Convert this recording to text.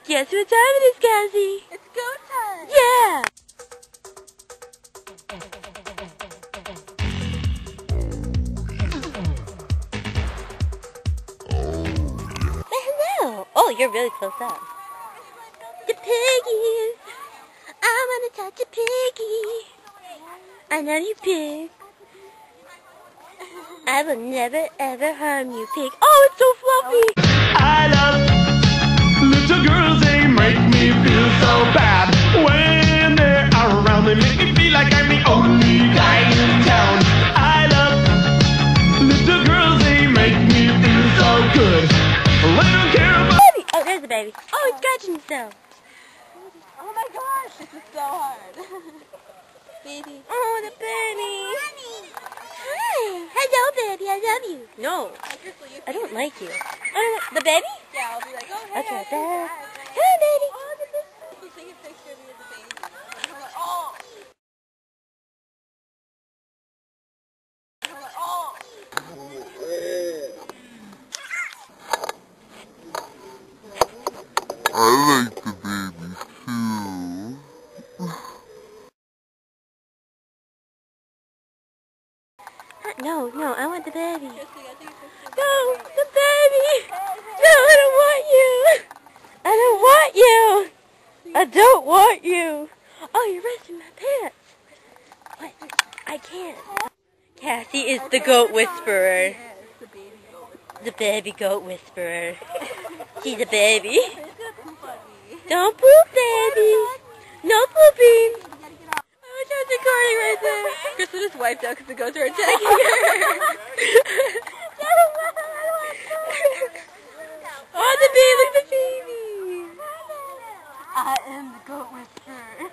Guess what time it is, Cassie? It's go time! Yeah! Well, hello! Oh, you're really close up. The piggies! I wanna touch a piggy! I know you, pig. I will never ever harm you, pig. Oh, it's so fluffy! I love little girls, they make me feel so bad. When they're around, they make me feel like I'm the only guy in town. I love little girls, they make me feel so good. I don't care about... Baby! Oh, there's the baby. Oh, he's scratching himself. Oh my gosh, this is so hard. Baby. Oh, the baby. Hi. Hello, baby. I love you. No, I don't like you. The baby? Yeah, I'll be like, oh, hey, Okay, I there. hi. Hey, baby. Oh, look at this. You take a picture of me as a baby. And I'm like, oh. And I'm like, oh. I like the baby too. No, I want the baby. Christy, I take a picture. No, the baby. No, I don't want you. I don't want you. I don't want you. Oh, you're resting my pants. What? I can't. Cassie is the goat whisperer. Yes, the baby goat. The baby goat whisperer. She's a baby. He's gonna poop on me. Don't poop, baby. No pooping. You gotta get off. I wish I was recording right there. Krista just wiped out because the goats are attacking her. Oh, the baby, look at the baby. I am the goat whisperer.